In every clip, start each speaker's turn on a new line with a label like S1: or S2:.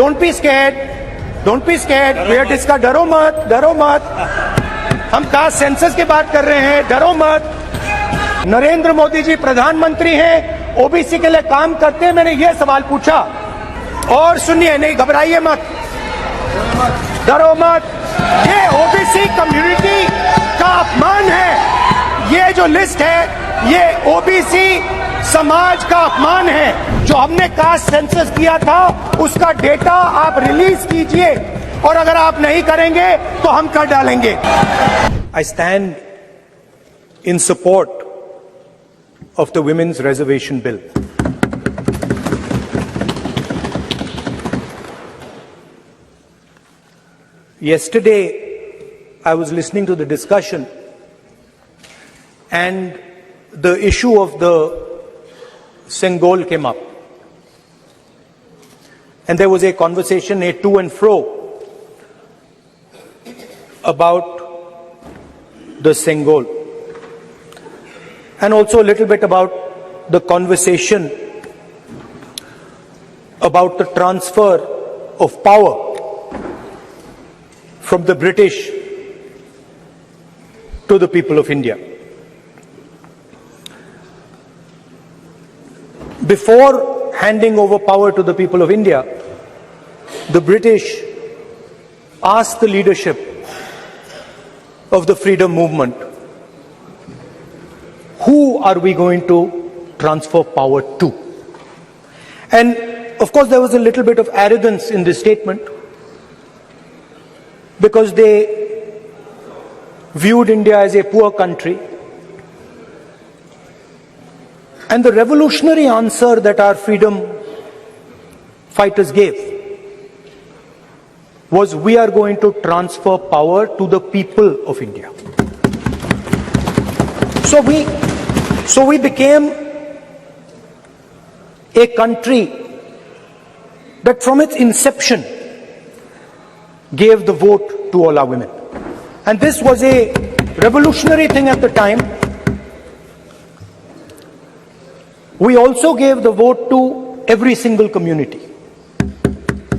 S1: Don't be scared. Don't be scared. We are discussing. डरो मत, डरो मत. हम कास्ट सेंसस की बात कर रहे हैं. डरो मत. नरेंद्र मोदी जी प्रधानमंत्री हैं, ओबीसी के लिए काम करते हैं. मैंने ये सवाल पूछा. और सुनिए, नहीं घबराइए मत, डरो मत. ये ओबीसी कम्युनिटी का अपमान है. ये जो लिस्ट है, ये ओबीसी समाज का अपमान है. जो हमने कास्ट सेंसस किया था, उसका डेटा आप रिलीज कीजिए, और अगर आप नहीं करेंगे तो हम कर डालेंगे. I stand in support of the Women's Reservation Bill. Yesterday, I was listening to the discussion, and the issue of the Sengol came up. And there was a conversation, a to and fro, about the Sengol. And also a little bit about the conversation about the transfer of power from the British to the people of India. Before handing over power to the people of India, the British asked the leadership of the freedom movement, who are we going to transfer power to? And of course, there was a little bit of arrogance in this statement, because they viewed India as a poor country. And the revolutionary answer that our freedom fighters gave was, we are going to transfer power to the people of India. So we became a country that from its inception gave the vote to all our women. And this was a revolutionary thing at the time. We also gave the vote to every single community.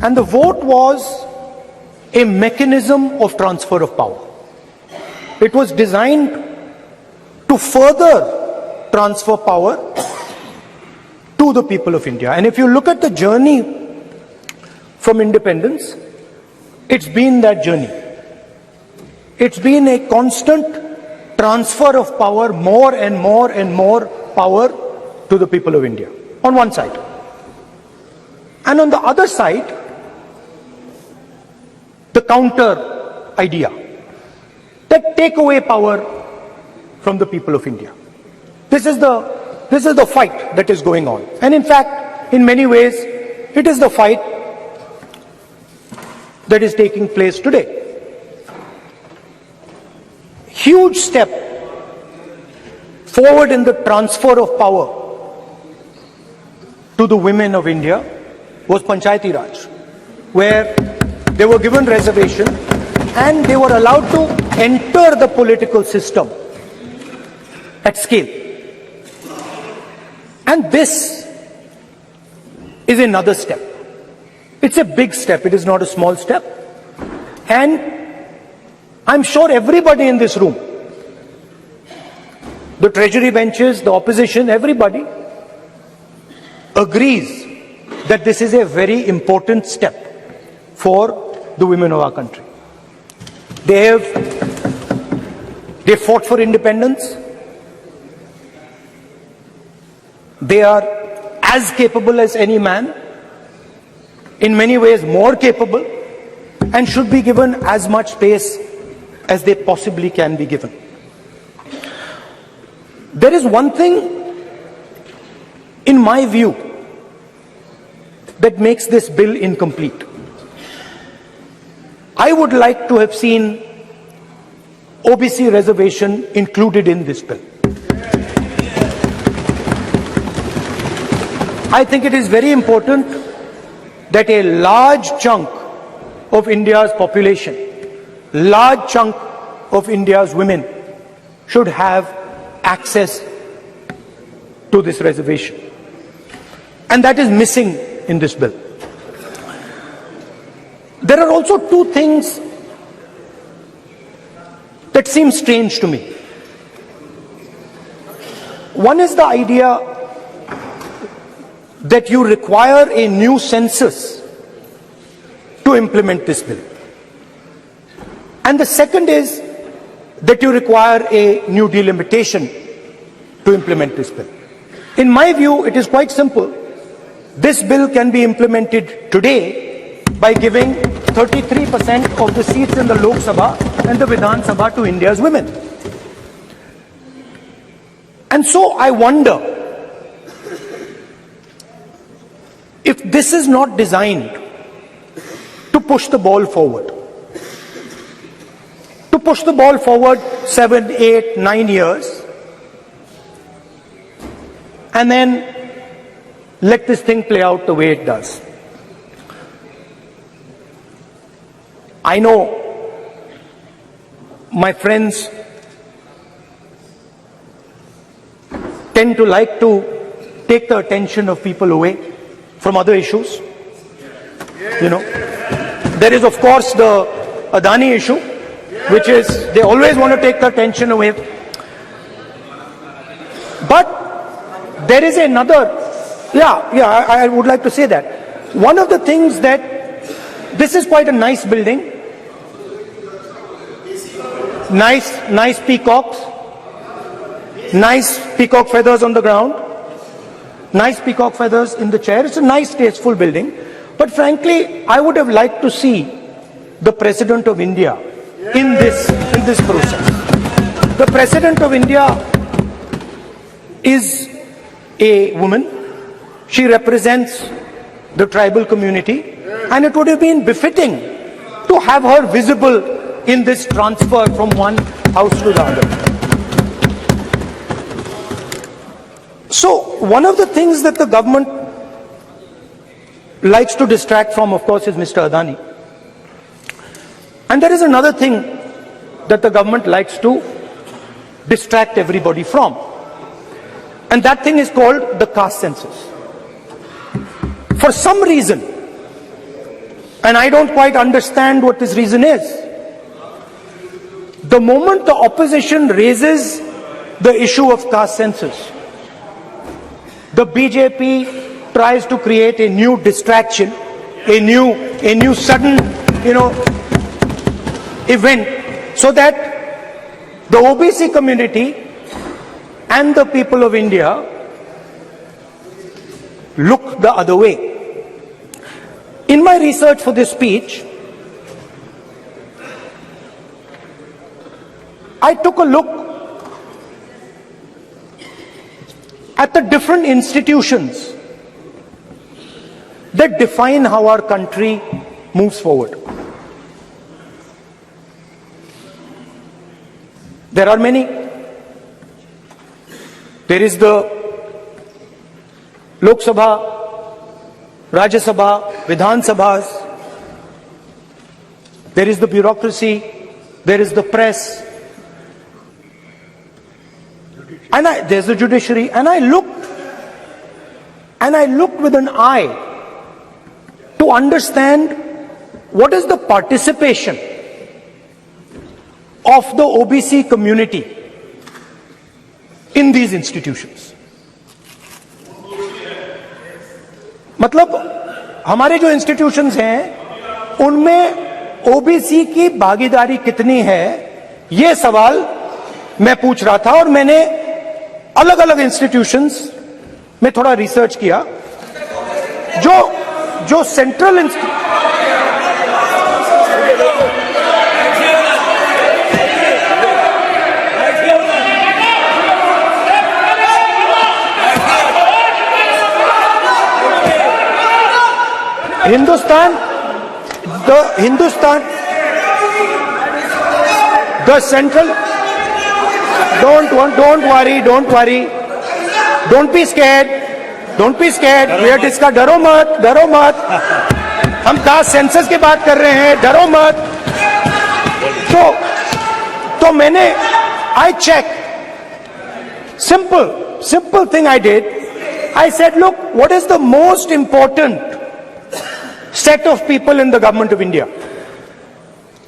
S1: And the vote was a mechanism of transfer of power. It was designed to further transfer power to the people of India. And if you look at the journey from independence, it's been that journey. It's been a constant transfer of power, more and more and more power to the people of India, on one side. And on the other side, the counter idea, that take away power from the people of India. This is the fight that is going on. And in fact, in many ways, it is the fight that is taking place today. Huge step forward in the transfer of power to the women of India was Panchayati Raj, where they were given reservation and they were allowed to enter the political system at scale. And this is another step. It's a big step. It is not a small step. And I'm sure everybody in this room, the treasury benches, the opposition, everybody agrees that this is a very important step for the women of our country. They fought for independence. They are as capable as any man, in many ways more capable, and should be given as much space as they possibly can be given. There is one thing, in my view, that makes this bill incomplete. I would like to have seen OBC reservation included in this bill. I think it is very important that a large chunk of India's population, large chunk of India's women should have access to this reservation. And that is missing in this bill. there are also two things that seem strange to me. One is the idea that you require a new census to implement this bill. And the second is that you require a new delimitation to implement this bill. In my view, it is quite simple. This bill can be implemented today by giving 33% of the seats in the Lok Sabha and the Vidhan Sabha to India's women. And so I wonder if this is not designed to push the ball forward. To push the ball forward 7, 8, 9 years and then let this thing play out the way it does. I know my friends tend to like to take the attention of people away from other issues. You know, there is of course the Adani issue, which is they always want to take the attention away. But there is another, I would like to say that. One of the things that, this is quite a nice building. Nice peacocks. Nice peacock feathers on the ground. Nice peacock feathers in the chair. It's a nice, tasteful building. But frankly, I would have liked to see the President of India in this process. The President of India is a woman. She represents the tribal community, and it would have been befitting to have her visible in this transfer from one house to the other. So one of the things that the government likes to distract from, of course, is Mr. Adani. And there is another thing that the government likes to distract everybody from. And that thing is called the caste census. For some reason, and I don't quite understand what this reason is, the moment the opposition raises the issue of caste census, the BJP tries to create a new distraction, a new sudden, event, so that the OBC community and the people of India look the other way. In my research for this speech, I took a look at the different institutions that define how our country moves forward. There are many. There is the Lok Sabha, Rajya Sabha, Vidhan Sabhas. There is the bureaucracy. There is the press. And there's the judiciary. And I looked with an eye to understand what is the participation of the OBC community in these institutions. मतलब हमारे जो institutions हैं उनमें OBC की भागीदारी कितनी है, ये सवाल मैं पूछ रहा था और मैंने अलग अलग इंस्टीट्यूशंस में थोड़ा रिसर्च किया. जो central the central, don't worry, don't be scared, we are discussing, डरो मत, हम कास्ट सेंसस की बात कर रहे हैं, डरो मत. तो मैंने, I checked, simple thing I did, I said, look, what is the most important set of people in the government of India?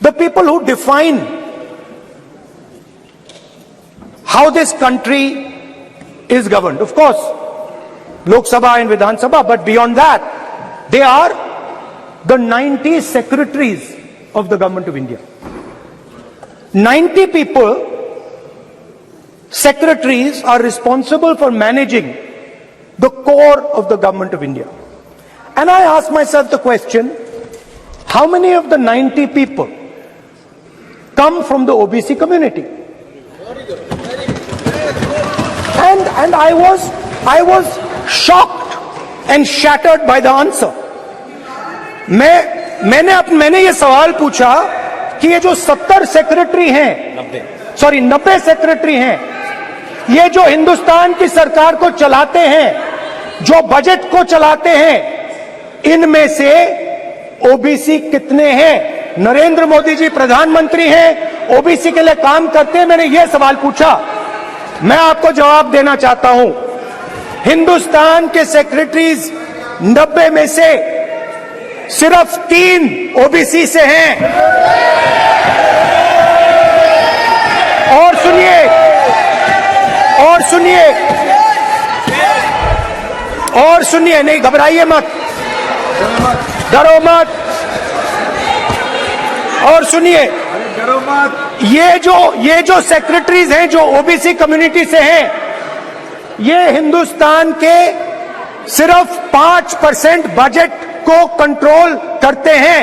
S1: the people who define how this country is governed. Of course, Lok Sabha and Vidhan Sabha, but beyond that, they are the 90 secretaries of the government of India. 90 people, secretaries, are responsible for managing the core of the government of India. And I ask myself the question, how many of the 90 people come from the OBC community? And I was shocked and shattered by the answer. मैंने ये सवाल पूछा कि ये जो 70 secretary हैं, 90 secretary हैं, ये जो हिंदुस्तान की सरकार को चलाते हैं, जो बजट को चलाते हैं, इनमें से ओबीसी कितने हैं? नरेंद्र मोदी जी प्रधानमंत्री हैं, ओबीसी के लिए काम करते हैं। मैंने ये सवाल पूछा। मैं आपको जवाब देना चाहता हूं, हिंदुस्तान के सेक्रेटरीज 90 में से सिर्फ 3 ओबीसी से हैं। और सुनिए, नहीं घबराइए मत, डरो मत, और सुनिए, ये जो सेक्रेटरीज हैं जो ओबीसी कम्युनिटी से हैं, ये हिंदुस्तान के सिर्फ 5% बजट को कंट्रोल करते हैं।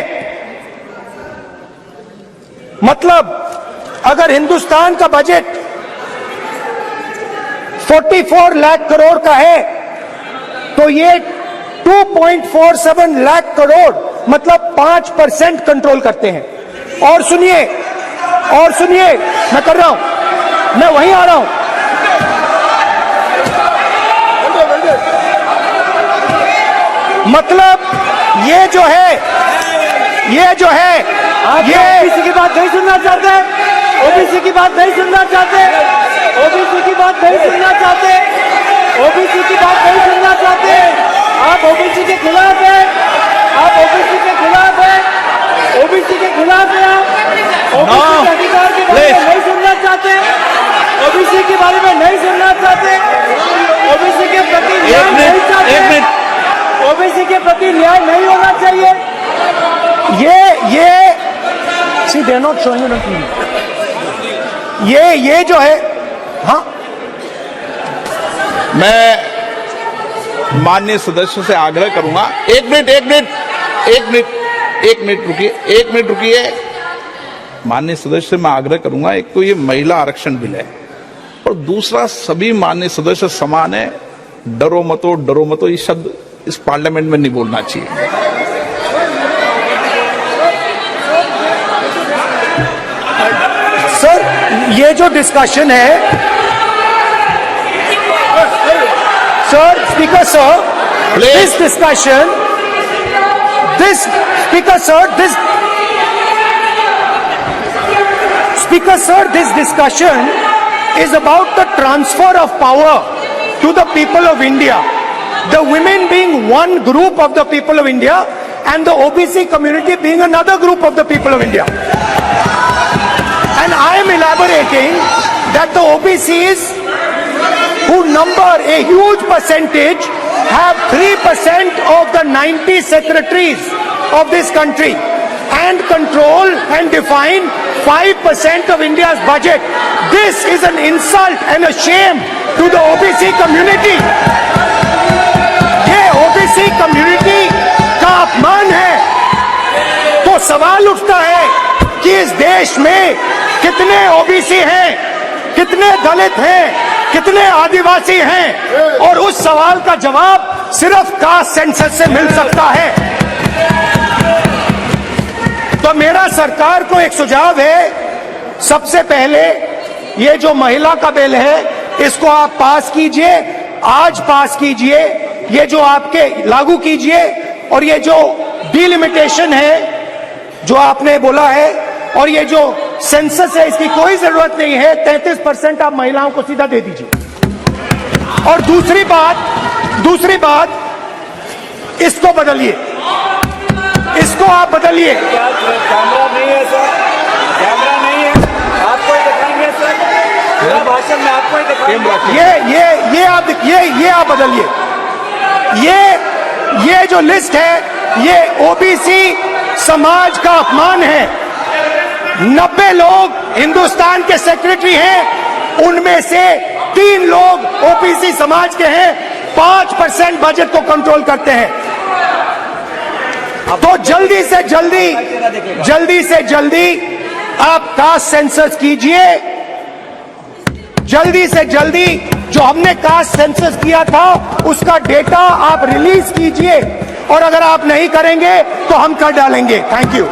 S1: मतलब अगर हिंदुस्तान का बजट 44 लाख करोड़ का है, तो ये 2.47 लाख करोड़, मतलब 5% कंट्रोल करते हैं। और सुनिए, मैं कर रहा हूं, मैं वहीं आ रहा हूं। मतलब ये जो है ये
S2: ओबीसी की बात नहीं सुनना चाहते, ओबीसी की बात नहीं सुनना चाहते, ओबीसी की बात नहीं सुनना चाहते, ओबीसी की बात नहीं सुनना चाहते। आप ओबीसी के खिलाफ हैं, आप ओबीसी के खिलाफ हैं, ओबीसी के खिलाफ हैं। आप ओबीसी के अधिकार के बारे में नहीं सुनना चाहते, ओबीसी के बारे में नहीं सुनना चाहते, ओबीसी के प्रति न्याय नहीं चाहते, ओबीसी के प्रति न्याय नहीं होना चाहिए।
S1: ये सी दे नॉट शोइंग ये जो है, हाँ,
S3: मैं माननीय सदस्यों से आग्रह करूंगा, एक मिनट रुकिए। माननीय सदस्य से मैं आग्रह करूंगा, एक तो ये महिला आरक्षण बिल है, और दूसरा सभी माननीय सदस्य समान है। डरो मतो ये शब्द इस पार्लियामेंट में नहीं बोलना चाहिए।
S1: सर, ये जो डिस्कशन है, sir, speaker sir, this discussion, this discussion is about the transfer of power to the people of India. The women being one group of the people of India and the OBC community being another group of the people of India. And I am elaborating that the OBCs, who number a huge percentage, have 3% of the 90 secretaries of this country and control and define 5% of India's budget. This is an insult and a shame to the OBC community. ये OBC community का अपमान है। तो सवाल उठता है कि इस देश में कितने ओबीसी हैं, कितने दलित हैं, कितने आदिवासी हैं, और उस सवाल का जवाब सिर्फ कास्ट सेंसस से मिल सकता है। तो मेरा सरकार को एक सुझाव है, सबसे पहले ये जो महिला का बिल है, इसको आप पास कीजिए, आज पास कीजिए, ये जो आपके लागू कीजिए, और ये जो डिलिमिटेशन है जो आपने बोला है, और ये जो सेंसस है, इसकी कोई जरूरत नहीं है। 33% आप महिलाओं को सीधा दे दीजिए। और दूसरी बात, इसको बदलिए, इसको आप बदलिए।
S2: कैमरा नहीं है सर। भाषण में आपको ही दिखाई
S1: ये आप बदलिए। ये जो लिस्ट है ये ओबीसी समाज का अपमान है। 90 लोग हिंदुस्तान के सेक्रेटरी हैं, उनमें से 3 लोग ओबीसी समाज के हैं, 5% बजट को कंट्रोल करते हैं। तो जल्दी से जल्दी आप कास्ट सेंसस कीजिए, जल्दी से जल्दी जो हमने कास्ट सेंसस किया था उसका डेटा आप रिलीज कीजिए, और अगर आप नहीं करेंगे तो हम कर डालेंगे। Thank you.